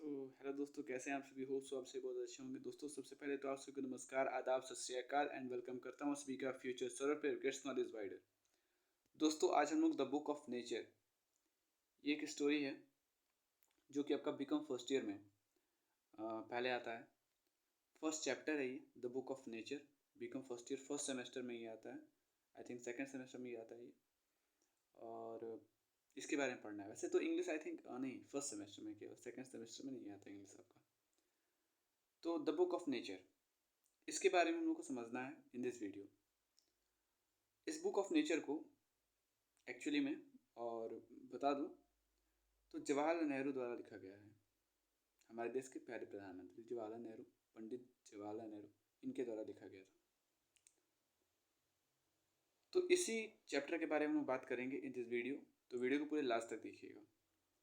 So hello दोस्तों, कैसे हैं आप सभी? होप सो आप सभी बहुत अच्छे होंगे। दोस्तों, सबसे पहले तो आप सभी को नमस्कार, आदाब, सत श्री अकाल एंड वेलकम करता हूँ सभी का फ्यूचर सर्वर पे गेट्स नॉलेज वाइडर। दोस्तों, आज हम लोग द बुक ऑफ नेचर, ये एक स्टोरी है जो कि आपका बीकॉम फर्स्ट ईयर में पहले आता है। फर्स्ट चैप्टर है ये, the book of nature. BCom first year first semester में ये आता है। आई थिंक सेकेंड सेमेस्टर में ये आता है ये। और इसके बारे में पढ़ना है। वैसे तो इंग्लिश आई थिंक नहीं, फर्स्ट सेमेस्टर में, केवल सेकेंड सेमेस्टर में नहीं आता इंग्लिश आपका। तो द बुक ऑफ नेचर, इसके बारे में हम लोग को समझना है इन दिस वीडियो। इस बुक ऑफ नेचर को एक्चुअली में और बता दूं तो जवाहरलाल नेहरू द्वारा लिखा गया है। हमारे देश के पहले प्रधानमंत्री जवाहरलाल नेहरू, पंडित जवाहरलाल नेहरू, इनके द्वारा लिखा गया था। तो इसी चैप्टर के बारे में हम बात करेंगे इन दिस वीडियो। तो वीडियो को पूरे लास्ट तक देखिएगा,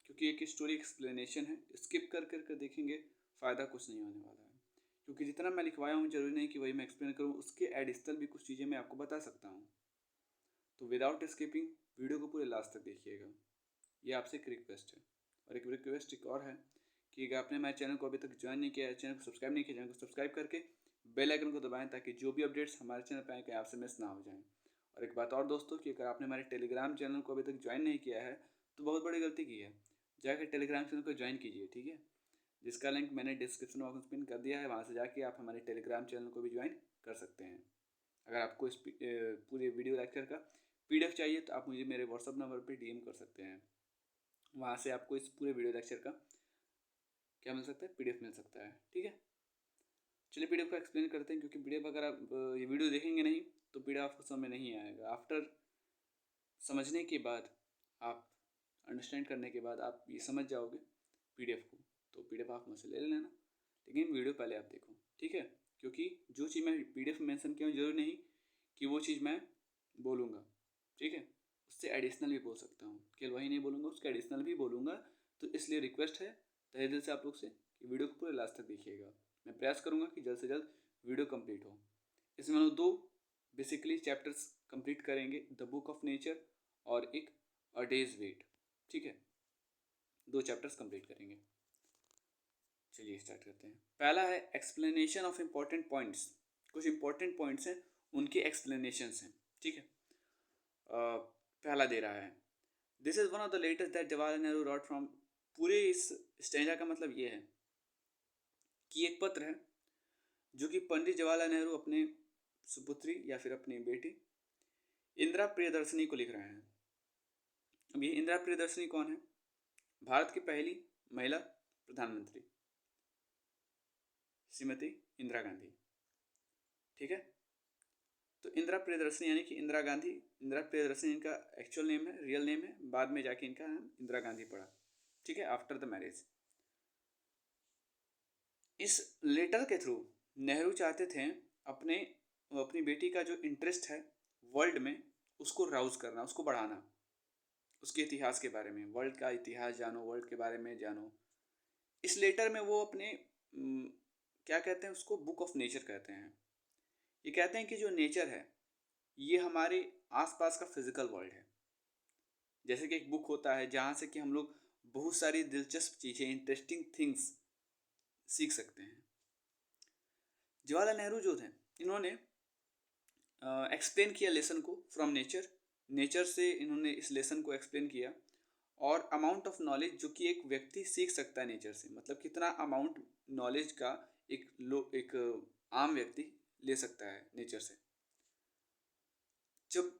क्योंकि एक स्टोरी एक्सप्लेनेशन है। स्किप कर कर देखेंगे फ़ायदा कुछ नहीं होने वाला है, क्योंकि जितना मैं लिखवाया हूँ जरूरी नहीं कि वही मैं एक्सप्लेन करूँ, उसके एडिशनल भी कुछ चीज़ें मैं आपको बता सकता हूँ। तो विदाउट स्किपिंग वीडियो को पूरे लास्ट तक देखिएगा, ये आपसे एक रिक्वेस्ट है। और एक रिक्वेस्ट एक और है कि अगर आपने हमारे चैनल को अभी तक ज्वाइन नहीं किया है, चैनल को सब्सक्राइब नहीं किया, चैनल को सब्सक्राइब करके बेल आइकन को दबाएं, ताकि जो भी अपडेट्स हमारे चैनल पर आए कहीं आपसे मिस ना हो जाएं। और एक बात और दोस्तों, कि अगर आपने हमारे टेलीग्राम चैनल को अभी तक ज्वाइन नहीं किया है तो बहुत बड़ी गलती की है। जाकर टेलीग्राम चैनल को ज्वाइन कीजिए, ठीक है, जिसका लिंक मैंने डिस्क्रिप्शन बॉक्स में पिन कर दिया है। वहाँ से जाके आप हमारे टेलीग्राम चैनल को भी ज्वाइन कर सकते हैं। अगर आपको इस पूरे वीडियो लेक्चर का PDF चाहिए तो आप मुझे मेरे व्हाट्सअप नंबर पे DM कर सकते हैं। वहाँ से आपको इस पूरे वीडियो लेक्चर का क्या मिल सकता है, PDF मिल सकता है, ठीक है। चलिए PDF का एक्सप्लेन करते हैं, क्योंकि PDF अगर आप ये वीडियो देखेंगे नहीं तो PDF आपको समझ में नहीं आएगा। आफ्टर समझने के बाद, आप अंडरस्टैंड करने के बाद आप ये समझ जाओगे PDF को, तो PDF आप मुझसे ले लेना, लेकिन वीडियो पहले आप देखो, ठीक है। क्योंकि जो चीज़ मैं PDF में मेंशन किया हूँ जरूरी नहीं कि वो चीज़ मैं बोलूँगा, ठीक है। उससे एडिशनल भी बोल सकता हूँ, केवल वही नहीं बोलूँगा, उसके एडिशनल भी बोलूँगा। तो इसलिए रिक्वेस्ट है तहे दिल से आप लोग से कि वीडियो को पूरे लास्ट तक देखिएगा। मैं प्रयास करूँगा कि जल्द से जल्द वीडियो कंप्लीट हो। इसमें हम लोग दो बेसिकली चैप्टर्स कंप्लीट करेंगे, द बुक ऑफ नेचर और एक अ डेज वेट, ठीक है। दो चैप्टर्स कंप्लीट करेंगे। चलिए स्टार्ट करते हैं। पहला है एक्सप्लेनेशन ऑफ इम्पोर्टेंट पॉइंट्स। कुछ इंपॉर्टेंट पॉइंट्स हैं, उनके एक्सप्लेनेशंस हैं, ठीक है। पहला दे रहा है, this is one of the latest that Jawaharlal Nehru wrote from. पूरे इस स्टेंजा का मतलब ये है कि एक पत्र है जो कि पंडित जवाहरलाल नेहरू अपने सुपुत्री या फिर अपनी बेटी इंदिरा प्रियदर्शनी को लिख रहे हैं। अब ये इंदिरा प्रियदर्शनी कौन है? भारत की पहली महिला प्रधानमंत्री श्रीमती इंदिरा गांधी, ठीक है। तो इंदिरा प्रियदर्शनी यानी कि इंदिरा गांधी, इंदिरा प्रियदर्शनी इनका एक्चुअल नेम है, रियल नेम है। बाद में जाके इनका नाम इंदिरा गांधी पड़ा, ठीक है, आफ्टर द मैरिज। इस लेटर के थ्रू नेहरू चाहते थे अपने अपनी बेटी का जो इंटरेस्ट है वर्ल्ड में, उसको राउज करना, उसको बढ़ाना, उसके इतिहास के बारे में, वर्ल्ड का इतिहास जानो, वर्ल्ड के बारे में जानो। इस लेटर में वो अपने क्या कहते हैं उसको, बुक ऑफ नेचर कहते हैं। ये कहते हैं कि जो नेचर है ये हमारे आसपास का फिजिकल वर्ल्ड है। जैसे कि एक बुक होता है जहाँ से कि हम लोग बहुत सारी दिलचस्प चीज़ें, इंटरेस्टिंग थिंग्स सीख सकते हैं। जवाहरलाल नेहरू जो थे, इन्होंने एक्सप्लेन किया लेसन को फ्रॉम नेचर। नेचर से इन्होंने इस लेसन को एक्सप्लेन किया। और अमाउंट ऑफ नॉलेज जो कि एक व्यक्ति सीख सकता है नेचर से, मतलब कितना अमाउंट नॉलेज का एक आम व्यक्ति ले सकता है नेचर से। जब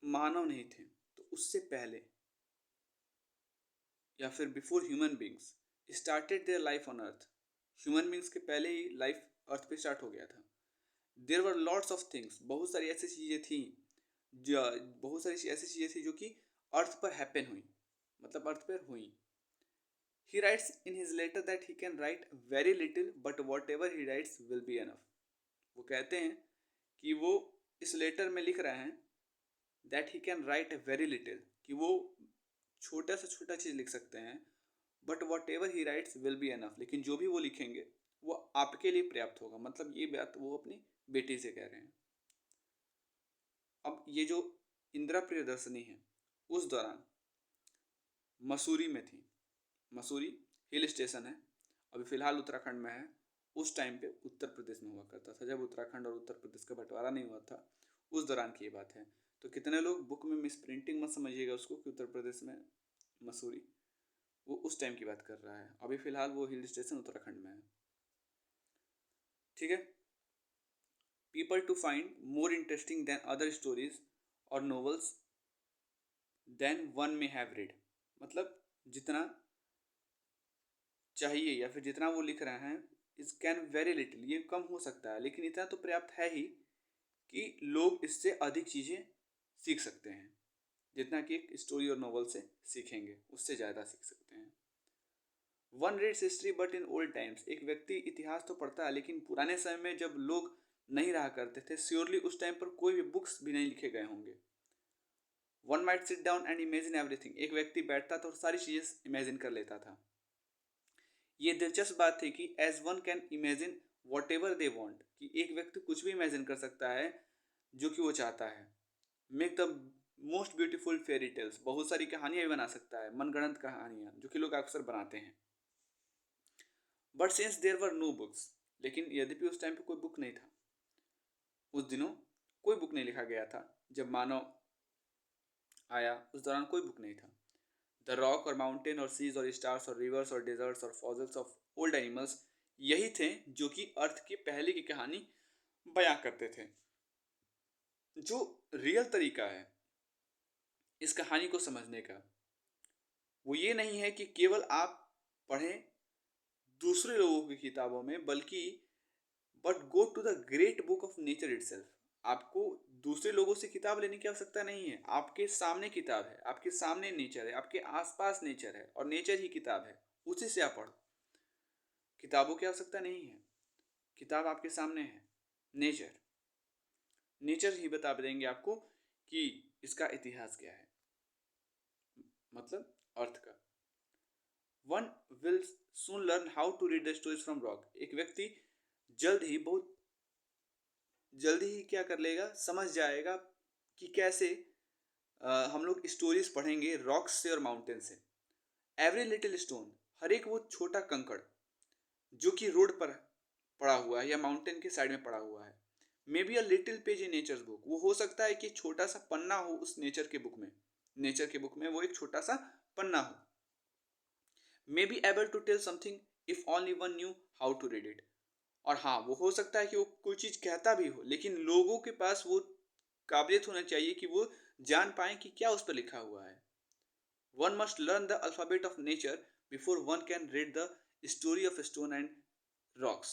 मानव नहीं थे तो उससे पहले या फिर before human beings started their life on earth, human beings के पहले ही लाइफ अर्थ पे स्टार्ट हो गया था। There were lots of things, बहुत सारी ऐसी चीज़ें थी, जो बहुत सारी ऐसी चीज़ें थी जो कि अर्थ पर हैपन हुई, मतलब अर्थ पर हुई। He writes in his letter that he can write very little but whatever he writes will be enough. वो कहते हैं कि वो इस लेटर में लिख रहे हैं that he can write very little, कि वो छोटा से छोटा चीज़ लिख सकते हैं, but whatever he writes will be enough, लेकिन जो भी वो लिखेंगे वो आपके लिए पर्याप्त होगा। मतलब ये बात वो अपनी बेटी से कह रहे हैं। अब ये जो इंदिरा प्रियदर्शनी है उस दौरान मसूरी में थी। मसूरी हिल स्टेशन है, अभी फ़िलहाल उत्तराखंड में है, उस टाइम पे उत्तर प्रदेश में हुआ करता था, जब उत्तराखंड और उत्तर प्रदेश का बँटवारा नहीं हुआ था, उस दौरान की ये बात है। तो कितने लोग बुक में मिसप्रिंटिंग मत समझिएगा उसको कि उत्तर प्रदेश में मसूरी, वो उस टाइम की बात कर रहा है। अभी फ़िलहाल वो हिल स्टेशन उत्तराखंड में है। ठीक है? People to find more interesting than other stories और novels than one may have read. मतलब जितना चाहिए या फिर जितना वो लिख रहे हैं, इस कैन वेरी लिटिल, ये कम हो सकता है, लेकिन इतना तो पर्याप्त है ही कि लोग इससे अधिक चीज़ें सीख सकते हैं। जितना कि एक स्टोरी और नॉवल से सीखेंगे, उससे ज़्यादा सीख सकते हैं। One reads history but in old times. एक व्यक्ति इतिहास तो पढ़ता है, लेकिन पुराने समय में जब लोग नहीं रहा करते थे, श्योरली उस टाइम पर कोई भी बुक्स भी नहीं लिखे गए होंगे। One might sit down and imagine everything. एक व्यक्ति बैठता था और सारी चीज़ें इमेजिन कर लेता था। ये दिलचस्प बात थी कि as one can imagine whatever they want, कि एक व्यक्ति कुछ भी इमेजिन कर सकता है जो कि वो चाहता है। Make the most beautiful fairy tales. बहुत सारी कहानियाँ भी बना सकता है, मनगढ़ंत कहानियाँ जो कि लोग अक्सर बनाते हैं। But since there were no books, लेकिन यद्यपि उस टाइम पे कोई बुक नहीं था, उस दिनों कोई बुक नहीं लिखा गया था। जब मानव आया उस दौरान कोई बुक नहीं था। द रॉक और माउंटेन और सीज और स्टार्स और रिवर्स और डेजर्ट्स और फॉजल्स ऑफ ओल्ड एनिमल्स, यही थे जो कि अर्थ की पहले की कहानी बयां करते थे। जो रियल तरीका है इस कहानी को समझने का, वो ये नहीं है कि केवल आप पढ़ें दूसरे लोगों की किताबों में, बल्कि but go to the great book of nature itself. आपको दूसरे लोगों से किताब लेने की आवश्यकता नहीं है। आपके सामने किताब है, आपके सामने नेचर है, आपके आसपास नेचर है और नेचर ही किताब है, उसी से आप पढ़ो। किताबों की आवश्यकता नहीं है, किताब आपके सामने है। नेचर नेचर ही बता देंगे आपको कि इसका इतिहास क्या है, मतलब अर्थ का। One will soon learn how to read the stories from rock. एक व्यक्ति बहुत जल्दी ही क्या कर लेगा, समझ जाएगा कि कैसे हम लोग स्टोरीज पढ़ेंगे रॉक्स से और माउंटेन से। एवरी लिटिल स्टोन, हर एक वो छोटा कंकड़ जो कि रोड पर पड़ा हुआ है या माउंटेन के साइड में पड़ा हुआ है। May be a little page in nature's book, वो हो सकता है कि छोटा सा पन्ना हो उस नेचर के बुक में, नेचर के बुक में वो एक छोटा सा पन्ना हो। May be able to tell something if only one knew how to read it. और हाँ, वो हो सकता है कि वो कोई चीज़ कहता भी हो, लेकिन लोगों के पास वो काबिलियत होना चाहिए कि वो जान पाए कि क्या उस पर लिखा हुआ है। One must learn the alphabet of nature before one can read the story of stone and rocks.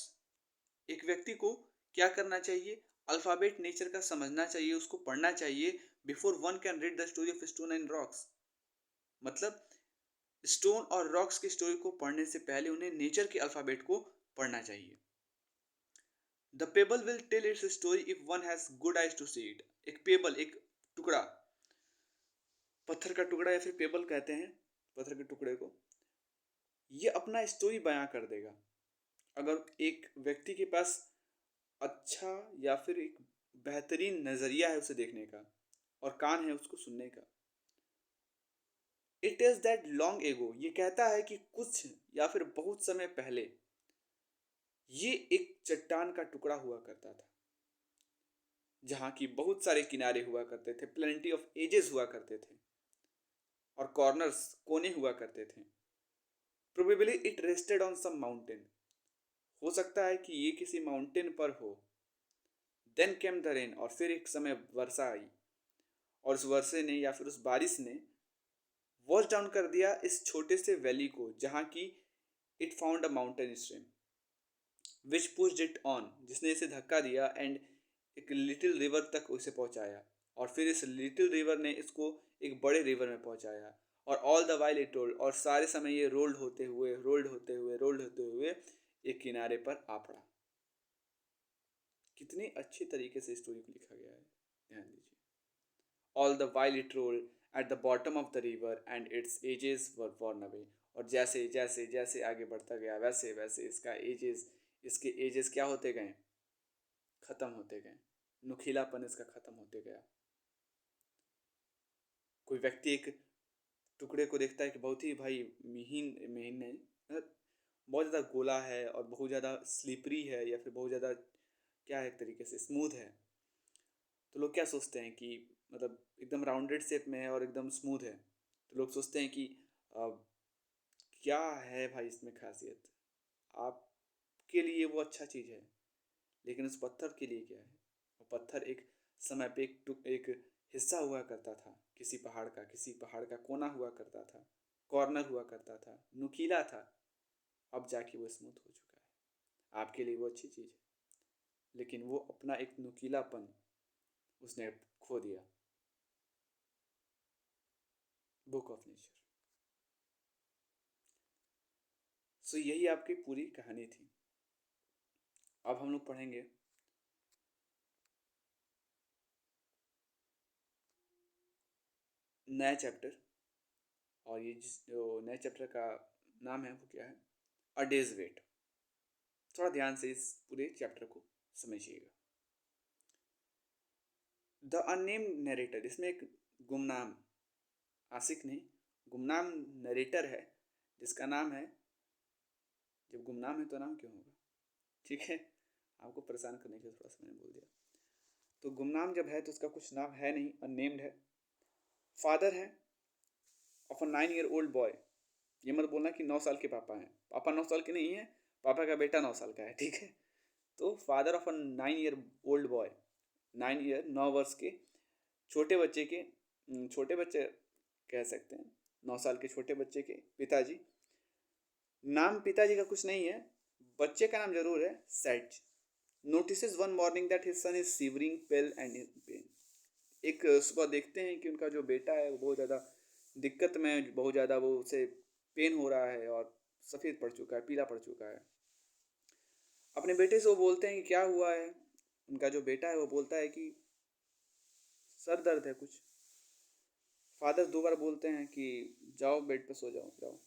एक व्यक्ति को क्या करना चाहिए, अल्फ़ाबेट नेचर का समझना चाहिए, उसको पढ़ना चाहिए before one can read the story of stone and rocks. मतलब स्टोन और रॉक्स की स्टोरी को पढ़ने से पहले उन्हें नेचर के अल्फ़ाबेट को पढ़ना चाहिए। The pebble will tell its story if one has good eyes to see it. एक पेबल, एक टुकड़ा, पत्थर का टुकड़ा या फिर पेबल कहते हैं पत्थर के टुकड़े को, ये अपना स्टोरी बयां कर देगा अगर एक व्यक्ति के पास अच्छा या फिर एक बेहतरीन नज़रिया है उसे देखने का और कान है उसको सुनने का। It is that long ago, ये कहता है कि कुछ या फिर बहुत समय पहले ये एक चट्टान का टुकड़ा हुआ करता था, जहाँ की बहुत सारे किनारे हुआ करते थे, प्लेंटी ऑफ एजेस हुआ करते थे और कॉर्नर्स, कोने हुआ करते थे। Probably it rested on some mountain, हो सकता है कि ये किसी माउंटेन पर हो। देन केम द रेन, और फिर एक समय वर्षा आई और उस वर्षे ने या फिर उस बारिश ने वॉश डाउन कर दिया इस छोटे से वैली को, जहाँ की it found a mountain stream which pushed it on, जिसने इसे धक्का दिया एंड एक लिटिल रिवर तक उसे पहुंचाया, और फिर इस लिटिल रिवर ने इसको एक बड़े रिवर में पहुंचाया। और all the while it rolled, और सारे समय ये रोल्ड होते हुए रोल्ड होते हुए रोल्ड होते हुए एक किनारे पर आ पड़ा। कितनी अच्छी तरीके से स्टोरी को लिखा गया है, ध्यान दीजिए। All the while it rolled at the bottom of the river and its edges were worn away. और जैसे जैसे जैसे आगे बढ़ता गया वैसे वैसे इसके एजेस क्या होते गए, खत्म होते गए, नुकीलापन इसका खत्म होते गया। कोई व्यक्ति एक टुकड़े को देखता है कि बहुत ही भाई महीन महीन नहीं, बहुत ज़्यादा गोला है और बहुत ज़्यादा स्लिपरी है या फिर बहुत ज़्यादा क्या है एक तरीके से स्मूथ है, तो लोग क्या सोचते हैं कि मतलब एकदम राउंडेड शेप में है और एकदम स्मूथ है, तो लोग सोचते हैं कि अ, क्या है भाई इसमें खासियत। आपके लिए वो अच्छा चीज़ है, लेकिन उस पत्थर के लिए क्या है? वो पत्थर एक समय पे एक हिस्सा हुआ करता था किसी पहाड़ का, किसी पहाड़ का कोना हुआ करता था, कॉर्नर हुआ करता था, नुकीला था। अब जाके वो स्मूथ हो चुका है। आपके लिए वो अच्छी चीज़ है, लेकिन वो अपना एक नुकीलापन उसने खो दिया। Book of nature. सो यही आपकी पूरी कहानी थी। अब हम लोग पढ़ेंगे नया चैप्टर, और ये जिस जो नए चैप्टर का नाम है वो क्या है? अ डेज वेट। थोड़ा ध्यान से इस पूरे चैप्टर को समझिएगा। द अननेम नरेटर, इसमें एक गुमनाम, आशिक नहीं, गुमनाम नरेटर है जिसका नाम है, जब गुमनाम है तो नाम क्यों होगा, ठीक है, आपको परेशान करने के लिए थोड़ा सा मैंने बोल दिया। तो गुमनाम जब है तो उसका कुछ नाम है नहीं, अननेम्ड है। फादर है of a 9 year old boy. ये मत बोलना कि 9 साल के पापा हैं, पापा 9 साल के नहीं है, पापा का बेटा 9 साल का है, ठीक है। तो father of a 9 year old boy, 9 year 9 वर्ष के छोटे बच्चे के, छोटे बच्चे कह सकते हैं, 9 साल के छोटे बच्चे के पिताजी। नाम पिताजी का कुछ नहीं है, बच्चे का नाम जरूर है, set. Notice one morning that his son is severing pale and in pen. एक सुबह देखते हैं कि उनका जो बेटा है वो बहुत ज़्यादा दिक्कत में, बहुत ज़्यादा वो उसे पेन हो रहा है और सफ़ेद पड़ चुका है, पीला पड़ चुका है। अपने बेटे से वो बोलते हैं कि क्या हुआ है। उनका जो बेटा है वो बोलता है कि सर दर्द है कुछ। फादर 2 बार बोलते हैं कि जाओ बेड पे सो जाओ जाओ,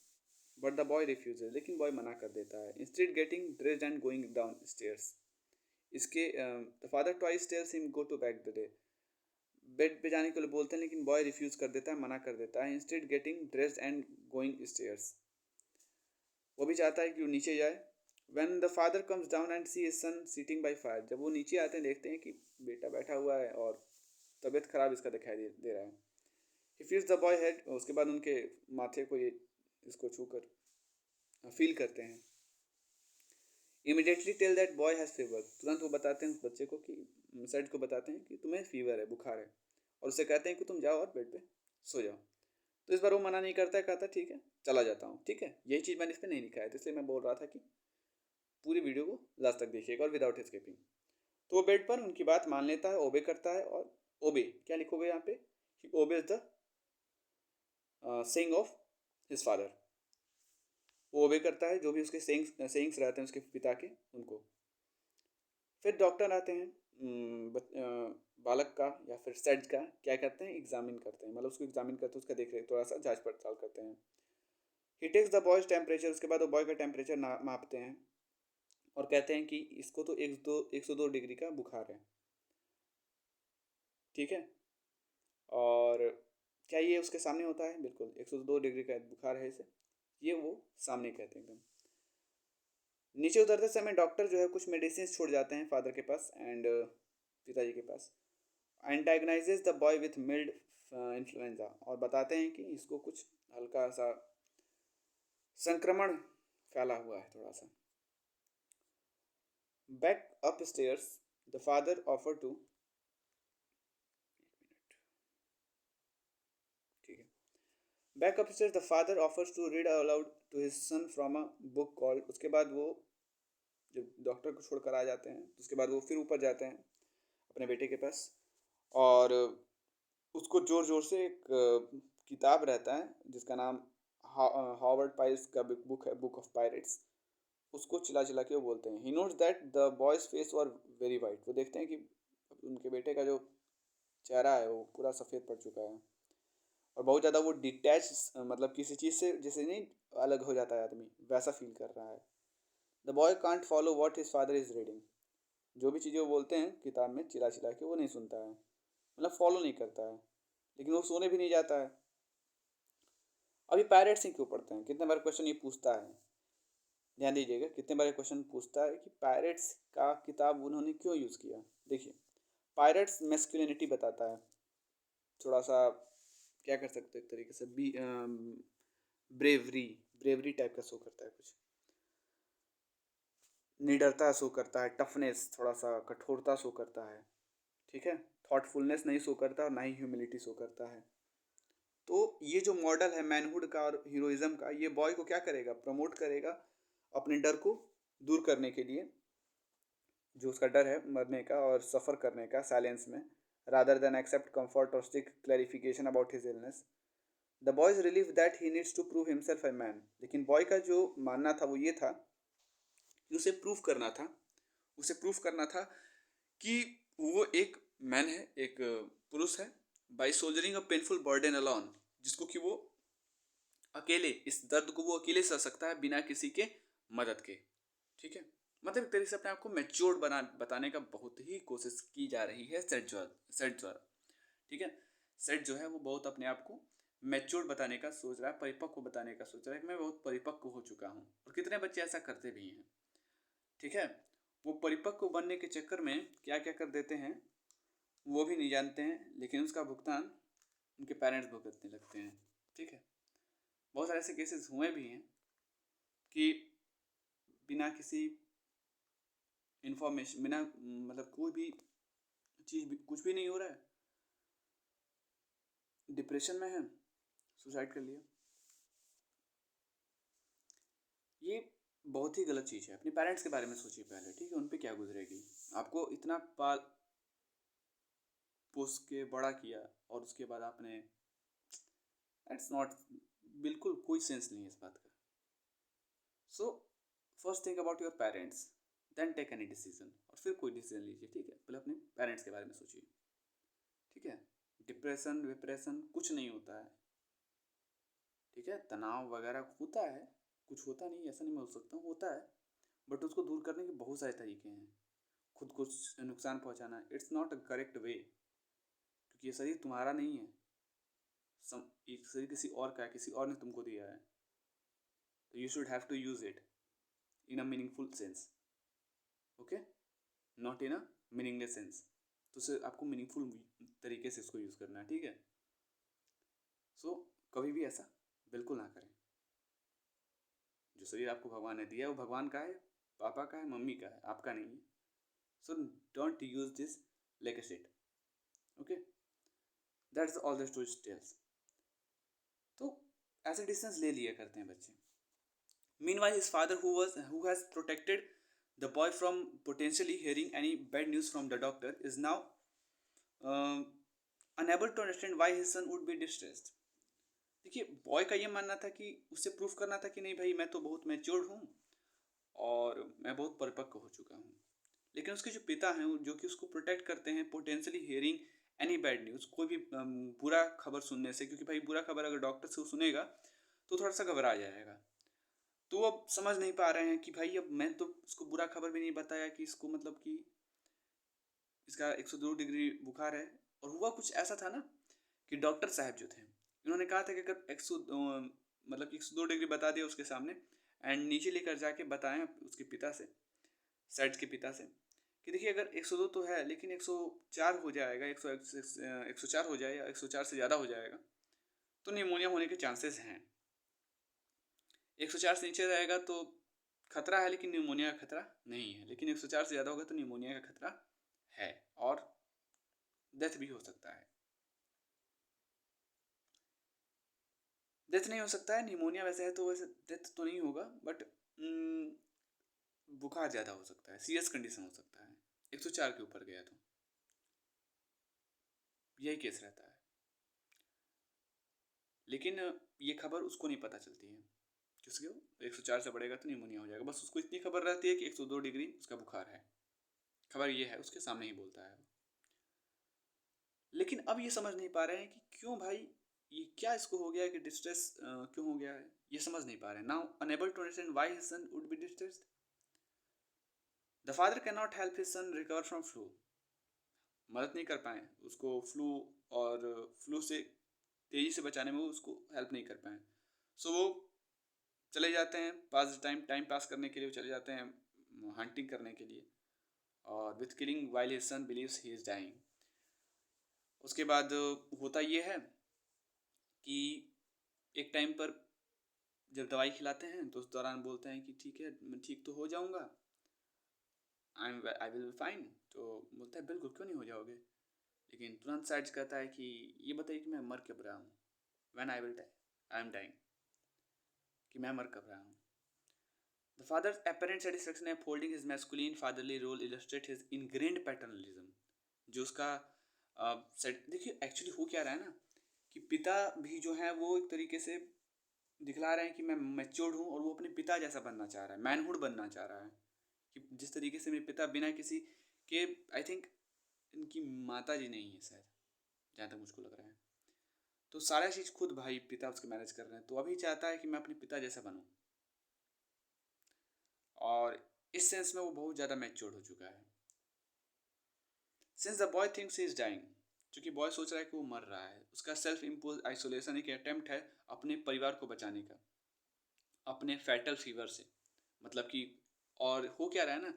बट द बॉय रिफ्यूजेज, लेकिन बॉय मना कर देता है। Instead getting dressed and going down stairs, इसके the father twice tells him go to back the day. Bed पे जाने के लिए बोलते हैं लेकिन बॉय रिफ्यूज कर देता है, मना कर देता है। Instead getting dressed and going stairs, वो भी चाहता है कि वो नीचे जाए। When the father comes down and see his son sitting by fire, जब वो नीचे आते हैं देखते हैं कि बेटा बैठा हुआ है और तबीयत खराब इसका दिखाई दे रहा है। He feels the boy head, उसके बाद उनके माथे को ये इसको छूकर फील करते हैं। Immediately tell that boy has fever, तुरंत वो बताते हैं उस बच्चे को कि सेड को बताते हैं कि तुम्हें फीवर है, बुखार है, और उससे कहते हैं कि तुम जाओ और बेड पे सो जाओ। तो इस बार वो मना नहीं करता है, कहता ठीक है चला जाता हूँ, ठीक है। यही चीज़ मैंने इस पर नहीं लिखा है, तो इसलिए मैं बोल रहा था कि पूरी वीडियो को लास्ट तक देखिएगा और विदाउट स्किपिंग। तो वो बेड पर उनकी बात मान लेता है, ओबे करता है। और ओबे क्या लिखोगे यहाँ पे? He obeys the saying of his father, वो ओबे करता है जो भी उसके सेइंग्स रहते हैं उसके पिता के, उनको। फिर डॉक्टर आते हैं, बालक का या फिर सेड का क्या करते हैं, एग्जामिन करते हैं, मतलब उसको एग्जामिन करते हैं, उसका देख रेख थोड़ा सा जांच पड़ताल करते हैं। ही टेक्स द बॉयज टेम्परेचर, उसके बाद वो बॉय का टेम्परेचर मापते हैं और कहते हैं कि इसको तो 102 डिग्री का बुखार है, ठीक है। और क्या ये उसके सामने होता है? बिल्कुल, 102 डिग्री का बुखार है इसे, ये वो सामने कहते हैं एकदम। नीचे उतरते समय डॉक्टर जो है कुछ मेडिसिन छोड़ जाते हैं फादर के पास एंड पिताजी के पास, and diagnoses the boy with mild influenza, और बताते हैं कि इसको कुछ हल्का सा संक्रमण फैला हुआ है थोड़ा सा। Back upstairs the father offer to, ठीक है, back upstairs the father offers to read aloud to his son from a book called, उसके बाद वो जब डॉक्टर को छोड़कर आ जाते हैं तो उसके बाद वो फिर ऊपर जाते हैं अपने बेटे के पास, और उसको ज़ोर ज़ोर से एक किताब रहता है जिसका नाम हॉवर्ड पाइल्स का बुक है, बुक ऑफ पायरेट्स, उसको चिल्ला चिल्ला के वो बोलते हैं। He notes that the boys face were very white, वो देखते हैं कि उनके बेटे का जो चेहरा है वो पूरा सफ़ेद पड़ चुका है और बहुत ज़्यादा वो डिटैच, मतलब किसी चीज़ से जैसे नहीं अलग हो जाता है आदमी, वैसा फील कर रहा है। The boy can't follow what his father is reading, जो भी चीज़ें वो बोलते हैं किताब में चिल्ला चिल्ला के वो नहीं सुनता है, मतलब फॉलो नहीं करता है, लेकिन वो सोने भी नहीं जाता है। अभी पायरेट्स ही क्यों पढ़ते हैं, कितने बार क्वेश्चन ये पूछता है। ध्यान दीजिएगा कितने बार क्वेश्चन पूछता है कि पायरेट्स का किताब उन्होंने क्यों यूज़ किया। देखिए, पायरेट्स मैस्कुलिनिटी बताता है, थोड़ा सा क्या कर सकते हैं एक तरीके से ब्रेवरी ब्रेवरी टाइप का शो करता है कुछ, निडरता शो करता है, टफनेस थोड़ा सा कठोरता शो करता है, ठीक है। थॉटफुलनेस नहीं शो करता और ना ही ह्यूमिलिटी शो करता है। तो ये जो मॉडल है मैनहुड का और हीरोइज्म का, ये बॉय को क्या करेगा, प्रमोट करेगा अपने डर को दूर करने के लिए, जो उसका डर है मरने का और सफ़र करने का साइलेंस में, रादर देन एक्सेप्ट कंफर्ट और seek clarification about his illness. The boy's relieve that he needs to prove himself a man. लेकिन बॉय का जो मानना था वो ये था कि उसे प्रूफ करना था कि वो एक मैन है, एक पुरुष है, by soldiering a painful burden alone, जिसको कि वो अकेले, इस दर्द को वो अकेले सह सकता है बिना किसी के मदद के, ठीक है। मतलब एक तरीके से अपने आप को मैच्योर्ड बताने का बहुत ही कोशिश की जा रही है सेट द्वारा, ठीक है। सेट जो है वो बहुत अपने आप को मैच्योर्ड बताने का सोच रहा है, परिपक्व बताने का सोच रहा है कि मैं बहुत परिपक्व हो चुका हूँ, और कितने बच्चे ऐसा करते भी हैं, ठीक है। वो परिपक्व बनने के चक्कर में क्या क्या कर देते हैं वो भी नहीं जानते हैं, लेकिन उसका भुगतान उनके पेरेंट्स भुगतने लगते हैं, ठीक है। बहुत सारे ऐसे केसेस हुए भी हैं कि बिना किसी इंफॉर्मेशन, बिना मतलब कोई भी चीज़ भी, कुछ भी नहीं हो रहा है, डिप्रेशन में है, सुसाइड कर लिया। ये बहुत ही गलत चीज़ है। अपने पेरेंट्स के बारे में सोचिए पहले, ठीक है, उन पे क्या गुजरेगी। आपको इतना पाल पोस के बड़ा किया और उसके बाद आपने, इट्स नॉट, बिल्कुल कोई सेंस नहीं है इस बात का। So first think about your parents, then take any decision, और फिर कोई डिसीजन लीजिए, ठीक है। पहले अपने पेरेंट्स के बारे में सोचिए, ठीक है। डिप्रेशन विप्रेशन कुछ नहीं होता है, ठीक है। तनाव वगैरह होता है, कुछ होता नहीं, ऐसा नहीं मैं बोल सकता हूँ, होता है, बट उसको दूर करने के बहुत सारे तरीके हैं। खुद को नुकसान पहुँचाना, it's not a correct way, क्योंकि ये शरीर तुम्हारा नहीं है, ये शरीर किसी और का है, किसी और ने तुमको दिया है, तो you should have to use it in a meaningful sense, okay, not in a meaningless sense. तो उसे आपको मीनिंगफुल तरीके से इसको यूज़ करना है, ठीक है। सो कभी भी ऐसा बिल्कुल ना करें। जो शरीर आपको भगवान ने दिया है वो भगवान का है, पापा का है, मम्मी का है, आपका नहीं है। So don't use this like a shit, okay, that's all the story tells. तो ऐसे डिसीजंस ले लिया करते हैं बच्चे। Meanwhile, his father, who has protected the boy from potentially hearing any bad news from the doctor, is now uh, unable to understand why his son would be distressed. देखिए, boy का ये मानना था कि उसे प्रूफ करना था कि नहीं भाई, मैं तो बहुत मैच्योर्ड हूँ और मैं बहुत परिपक्व हो चुका हूँ। लेकिन उसके जो पिता हैं जो कि उसको प्रोटेक्ट करते हैं potentially hearing any bad news, कोई भी बुरा खबर सुनने से, क्योंकि भाई बुरा खबर अगर डॉक्टर से सुनेगा तो थोड़ा सा घबरा जाएगा। तो वो अब समझ नहीं पा रहे हैं कि भाई अब मैं तो उसको बुरा खबर भी नहीं बताया कि इसको मतलब कि इसका 102 डिग्री बुखार है। और हुआ कुछ ऐसा था ना कि डॉक्टर साहब जो थे इन्होंने कहा था कि अगर 100 मतलब कि 102 डिग्री बता दिया उसके सामने, एंड नीचे लेकर जाके बताएं उसके पिता से, सेट के पिता से, कि देखिए अगर 102 तो है लेकिन 104 हो जाएगा, 104 हो जाए या 104 से ज़्यादा हो जाएगा तो निमोनिया होने के चांसेस हैं। 104 से नीचे रहेगा तो खतरा है लेकिन निमोनिया का खतरा नहीं है, लेकिन 104 से ज़्यादा होगा तो निमोनिया का खतरा है और डेथ भी हो सकता है। डेथ नहीं हो सकता है, निमोनिया वैसे है तो वैसे डेथ तो नहीं होगा, बट बुखार ज़्यादा हो सकता है, सीरियस कंडीशन हो सकता है 104 के ऊपर गया तो, यही केस रहता है। लेकिन ये खबर उसको नहीं पता चलती है, किसको, 104 से बढ़ेगा तो निमोनिया हो जाएगा, बस उसको इतनी खबर रहती है कि 102 डिग्री उसका बुखार है, खबर ये है, उसके सामने ही बोलता है। लेकिन अब ये समझ नहीं पा रहे हैं कि क्यों भाई, ये क्या इसको हो गया है कि डिस्ट्रेस क्यों हो गया है, ये समझ नहीं पा रहे हैं। Now unable to understand why his son would be distressed, the father can not help his son recover from flu. मदद नहीं कर पाए उसको फ्लू, और फ्लू से तेज़ी से बचाने में वो उसको हेल्प नहीं कर पाए। सो वो चले जाते हैं पास टाइम पास करने के लिए, वो चले जाते हैं हंटिंग करने के लिए, और with killing while his son believes he is dying. उसके बाद होता ये है कि एक टाइम पर जब दवाई खिलाते हैं तो उस दौरान बोलते हैं कि ठीक है मैं ठीक तो हो जाऊंगा, आई विल बी फाइन। तो बोलता है बिल्कुल क्यों नहीं हो जाओगे, लेकिन तुरंत साइड्स कहता है कि ये बताइए कि मैं मर कब रहा हूँ, when I will die, I am dying, कि मैं मर कब रहा हूँ। The father's apparent satisfaction in upholding his masculine fatherly role illustrate his ingrained paternalism। जो उसका देखिए एक्चुअली हो क्या रहा है ना, कि पिता भी जो है वो एक तरीके से दिखला रहे हैं कि मैं मैच्योर्ड हूँ, और वो अपने पिता जैसा बनना चाह रहा है, मैनहुड बनना चाह रहा है, कि जिस तरीके से मेरे पिता बिना किसी के, आई थिंक इनकी माता जी नहीं है शायद, जहाँ तक मुझको लग रहा है, तो सारा चीज़ खुद भाई पिता उसके मैनेज कर रहे हैं, तो अभी चाहता है कि मैं अपने पिता जैसा बनूँ, और इस सेंस में वो बहुत ज़्यादा मैच्योर्ड हो चुका है। Since the boy thinks he is dying, क्योंकि बॉय सोच रहा है कि वो मर रहा है, उसका सेल्फ इम्पोज आइसोलेशन एक अटेम्प्ट है अपने परिवार को बचाने का, अपने फैटल फीवर से, मतलब कि, और हो क्या रहा है ना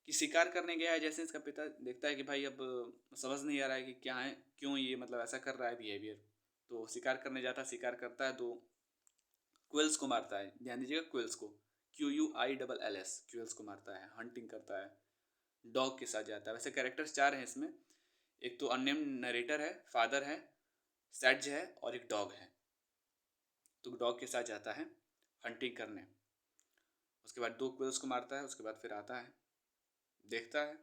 कि शिकार करने गया है, जैसे इसका पिता देखता है कि भाई अब समझ नहीं आ रहा है कि क्या है, क्यों ये मतलब ऐसा कर रहा है बिहेवियर, तो शिकार करने जाता है, शिकार करता है, तो क्विल्स को मारता है, ध्यान दीजिएगा क्विल्स को, QUILLS, क्विल्स को मारता है, हंटिंग करता है, डॉग के साथ जाता है। वैसे कैरेक्टर्स 4 हैं इसमें, एक तो अननेम्ड नरेटर है, फादर है, सेड्ज है, और एक डॉग है। तो डॉग के साथ जाता है हंटिंग करने, उसके बाद 2 क्विल्स को मारता है, उसके बाद फिर आता है, देखता है,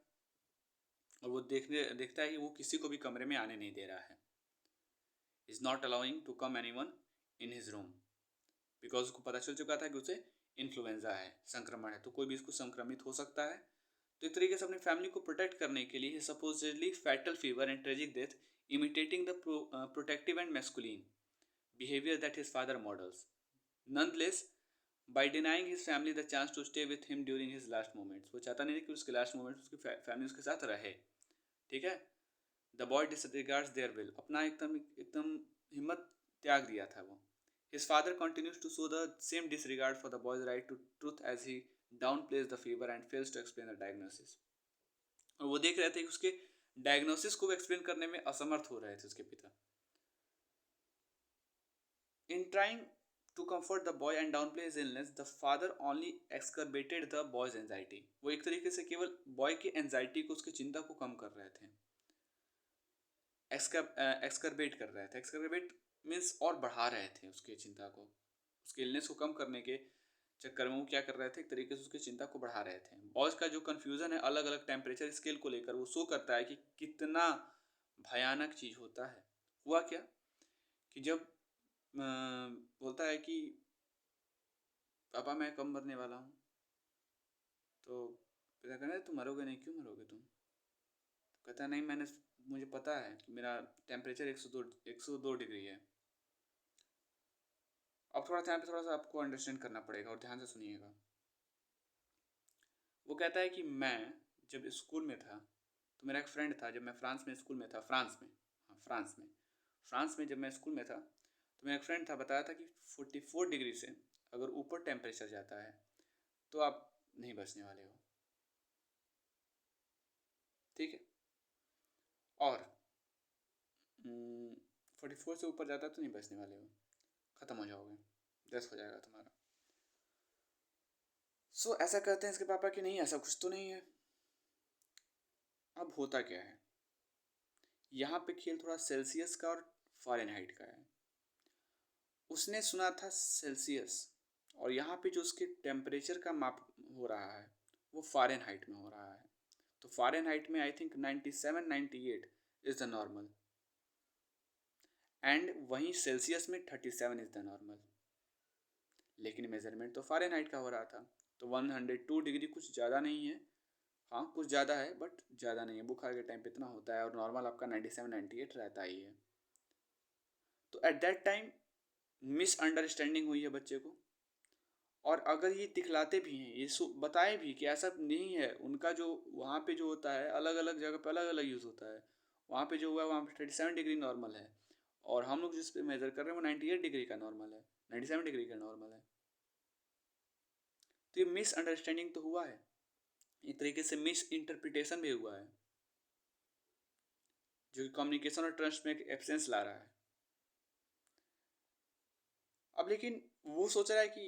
और वो देखता है कि वो किसी को भी कमरे में आने नहीं दे रहा है, is not allowing to come anyone in his room, because उसको पता चल चुका था कि उसे इन्फ्लुएंजा है, संक्रमण है, तो कोई भी इसको संक्रमित हो सकता है। तो एक तरीके से अपनी फैमिली को प्रोटेक्ट करने के लिए supposedly fatal fever and tragic death imitating the protective and masculine behavior that his father models. Nonetheless, by denying his family the chance to stay with him during his last moments, वो चाहता नहीं कि उसके last moments उसकी family उसके साथ रहे, ठीक है। The boy disregards their will, अपना एकदम एकदम हिम्मत त्याग दिया था वो। His father continues to show the same disregard for the boy's right to truth as he downplays the fever and fails to explain the diagnosis। और वो देख रहे थे कि उसके डायग्नोसिस को एक्सप्लेन करने में असमर्थ हो रहे थे उसके पिता। In trying to comfort the boy and downplay his illness, the father only exacerbated the boy's anxiety। वो एक तरीके से केवल बॉय की एंजाइटी को, उसकी चिंता को कम कर रहे थे, एक्सकर्बेट कर रहे थे। एक्सकर्बेट मीन्स और बढ़ा रहे थे उसकी चिंता को, उसके इलनेस को कम करने के चक्कर में वो क्या कर रहे थे, एक तरीके से उसकी चिंता को बढ़ा रहे थे। बॉयज़ का जो कन्फ्यूज़न है अलग अलग टेम्परेचर स्केल को लेकर, वो शो करता है कि कितना भयानक चीज़ होता है। हुआ क्या कि जब बोलता है कि पापा मैं कब मरने वाला हूँ, तो पिता कहना है तुम मरोगे नहीं, क्यों मरोगे तुम, तो कहता है नहीं मुझे पता है कि मेरा टेम्परेचर 102 डिग्री है। अब थोड़ा ध्यान पे थोड़ा सा आपको अंडरस्टैंड करना पड़ेगा, और ध्यान से सुनिएगा। वो कहता है कि मैं जब स्कूल में था, तो मेरा एक फ्रेंड था, जब मैं फ्रांस में स्कूल में था, फ्रांस में जब मैं स्कूल में था, तो मेरा एक फ्रेंड था, बताया था कि 44 डिग्री से अगर ऊपर टेम्परेचर जाता है तो आप नहीं बचने वाले हो, ठीक है, और 44 से ऊपर जाता है तो नहीं बचने वाले हो, ख़त्म हो जाओगे, डेथ हो जाएगा तुम्हारा। सो ऐसा कहते हैं इसके पापा कि नहीं ऐसा कुछ तो नहीं है। अब होता क्या है, यहाँ पे खेल थोड़ा सेल्सियस का और फ़ारेनहाइट का है। उसने सुना था सेल्सियस, और यहाँ पे जो उसके टेम्परेचर का माप हो रहा है वो फ़ारेनहाइट में हो रहा है। तो फ़ारेनहाइट में I think 97 98 is the normal, and वहीं सेल्सियस में 37 इज़ द नॉर्मल, लेकिन मेजरमेंट तो फ़ारेनहाइट का हो रहा था। तो 102 डिग्री कुछ ज़्यादा नहीं है, हाँ कुछ ज़्यादा है बट ज़्यादा नहीं है, बुखार के टाइम पे इतना होता है, और नॉर्मल आपका 97 98 रहता ही है। तो एट दैट टाइम मिसअंडरस्टैंडिंग हुई है बच्चे को, और अगर ये दिखलाते भी हैं, ये बताए भी कि ऐसा नहीं है, उनका जो वहाँ पे जो होता है अलग अलग जगह पे अलग अलग यूज़ होता है, वहाँ पे जो हुआ है वहाँ पे 37 डिग्री नॉर्मल है, और हम लोग जिस पे मेज़र कर रहे हैं वो 98 डिग्री का नॉर्मल है, 97 डिग्री का नॉर्मल है। तो ये मिसअंडरस्टैंडिंग तो हुआ है, एक तरीके से मिस इंटरप्रिटेशन भी हुआ है, जो कि कम्युनिकेशन और ट्रस्ट में एक एब्सेंस ला रहा है। अब लेकिन वो सोच रहा है कि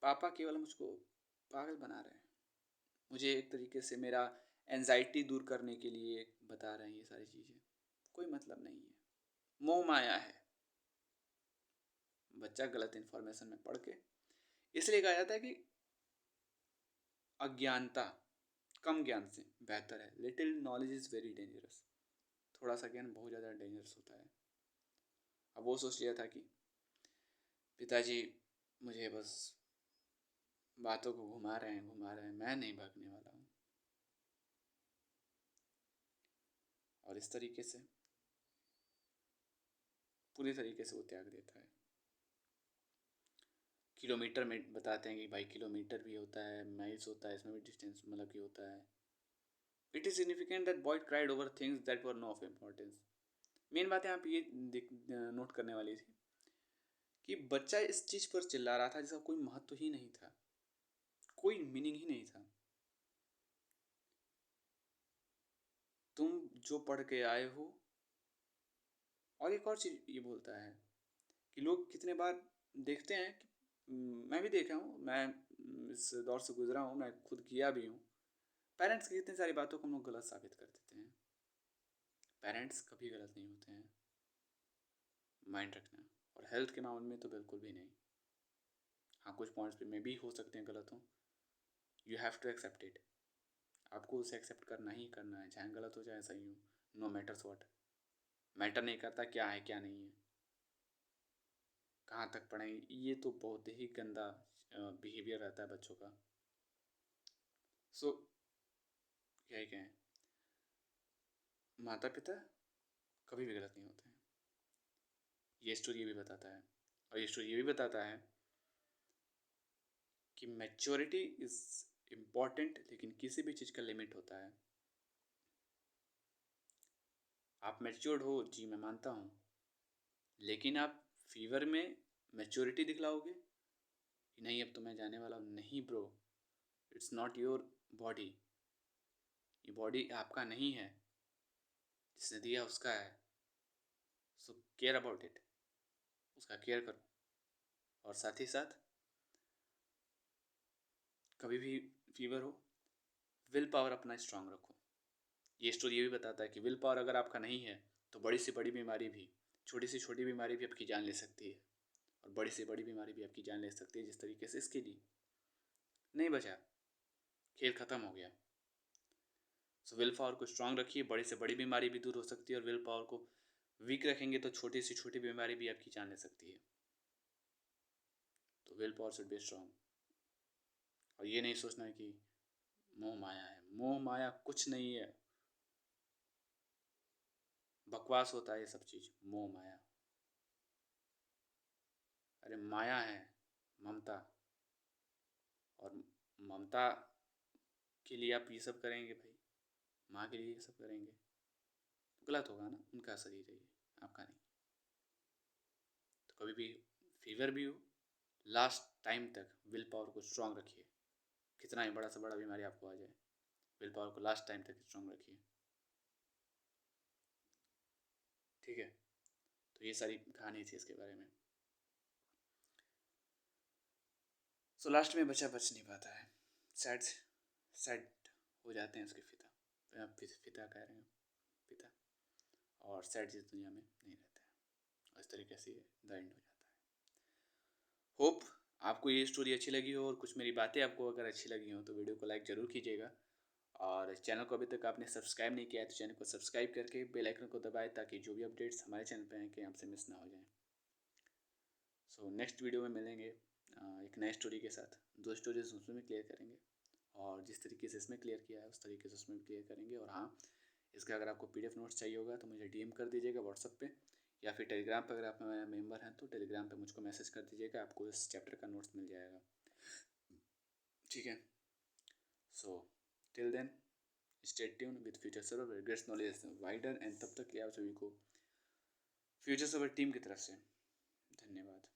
पापा केवल मुझको पागल बना रहे हैं, मुझे एक तरीके से मेरा एंजाइटी दूर करने के लिए बता रहे हैं ये सारी चीज़ें। कोई मतलब नहीं है, मोह माया है। बच्चा गलत इन्फॉर्मेशन में पढ़ के, इसलिए कहा जाता है कि अज्ञानता कम ज्ञान से बेहतर है। Little knowledge is very dangerous. थोड़ा सा ज्ञान बहुत ज़्यादा डेंजरस होता है। अब वो सोच लिया था कि पिताजी मुझे बस बातों को घुमा रहे हैं, मैं नहीं भागने वाला हूँ। और इस तरीके से पूरी तरीके से वो त्याग देता है। किलोमीटर में बताते हैं कि भाई किलोमीटर भी होता है, माइल्स होता है, इसमें भी डिस्टेंस मतलब कि होता है। It is significant that boy cried over things that were no of importance. Main बात यहाँ पे ये नोट करने वाली थी कि बच्चा इस चीज़ पर चिल्ला रहा था जिसका कोई महत्व ही नहीं था, कोई मीनिंग ही नहीं था। तुम जो पढ़ के आए हो। और एक और चीज़ ये बोलता है कि लोग कितने बार देखते हैं कि मैं भी देखा हूँ, मैं इस दौर से गुजरा हूँ, मैं खुद किया भी हूँ। पेरेंट्स की कितनी सारी बातों को हम लोग गलत साबित कर देते हैं। पेरेंट्स कभी गलत नहीं होते हैं, माइंड रखना। और हेल्थ के मामले में तो बिल्कुल भी नहीं। हाँ, कुछ पॉइंट्स पे मे भी हो सकते हैं गलत हो, you have to accept it. आपको उसे एक्सेप्ट करना ही करना है, चाहे गलत हो चाहे सही हो, नो मैटर्स व्हाट। मैटर नहीं करता क्या है क्या नहीं है, कहाँ तक पढ़ेंगे। ये तो बहुत ही गंदा बिहेवियर रहता है बच्चों का। सो क्या ही कहें, माता पिता कभी भी गलत नहीं होते हैं। ये स्टोरी ये भी बताता है, और ये स्टोरी ये भी बताता है कि मैच्योरिटी इज़ इम्पॉर्टेंट, लेकिन किसी भी चीज़ का लिमिट होता है। आप मैच्योर्ड हो जी, मैं मानता हूँ, लेकिन आप फीवर में मैच्योरिटी दिखलाओगे कि नहीं अब तो मैं जाने वाला हूँ, नहीं bro, it's not your body. ये बॉडी आपका नहीं है, जिसने दिया उसका है। सो केयर अबाउट इट, उसका केयर करो। और साथ ही साथ कभी भी फीवर हो, विल पावर अपना स्ट्रांग रखो। ये स्टोरी ये भी बताता है कि विल पावर अगर आपका नहीं है तो बड़ी से बड़ी बीमारी भी, छोटी से छोटी बीमारी भी आपकी जान ले सकती है, और बड़ी से बड़ी बीमारी भी आपकी जान ले सकती है। जिस तरीके से इसके लिए नहीं बचा, खेल ख़त्म हो गया। सो विल पावर को स्ट्रांग रखिए, बड़ी से बड़ी बीमारी भी दूर हो सकती है। और विल पावर को वीक रखेंगे तो छोटी से छोटी बीमारी भी आपकी जान ले सकती है। तो will power should be strong. और ये नहीं सोचना है कि मोह माया है, मोह माया कुछ नहीं है, बकवास होता है ये सब चीज़। मोह माया, अरे माया है ममता। और ममता के लिए आप ये सब करेंगे भाई, माँ के लिए ये सब करेंगे तो गलत होगा ना। उनका शरीर है ये, आपका नहीं। तो कभी भी फीवर भी हो, लास्ट टाइम तक विल पावर को स्ट्रांग रखिए। कितना ही बड़ा से बड़ा बीमारी आपको आ जाए, विल पावर को लास्ट टाइम तक स्ट्रांग रखिए। ठीक है, तो ये सारी कहानी थी इसके बारे में। सो लास्ट में बच्चा बच नहीं पाता है, सैड सैड हो जाते हैं उसके पिता, पिता कह रहे हैं, पिता। और सैड इस दुनिया में नहीं रहते हैं, और इस तरीके से द एंड हो जाता है। होप आपको ये स्टोरी अच्छी लगी हो, और कुछ मेरी बातें आपको अगर अच्छी लगी हो तो वीडियो को लाइक ज़रूर कीजिएगा। और चैनल को अभी तक आपने सब्सक्राइब नहीं किया है तो चैनल को सब्सक्राइब करके बेल आइकन को दबाएं, ताकि जो भी अपडेट्स हमारे चैनल पे हैं कि आपसे मिस ना हो जाए। सो नेक्स्ट वीडियो में मिलेंगे एक नए स्टोरी के साथ। 2 स्टोरीज उसमें भी क्लियर करेंगे, और जिस तरीके से इसमें क्लियर किया है उस तरीके से उसमें भी क्लियर करेंगे। और हाँ, इसका अगर आपको PDF नोट्स चाहिए होगा तो मुझे DM कर दीजिएगा व्हाट्सअप पे, या फिर टेलीग्राम पर। अगर आप मेरा मेंबर हैं तो टेलीग्राम पे मुझको मैसेज कर दीजिएगा, आपको इस चैप्टर का नोट्स मिल जाएगा। ठीक है, so till then stay tune with future server, where greats knowledge wider. And तब तक के लिए आप सभी को फ्यूचर सर्वर टीम की तरफ से धन्यवाद।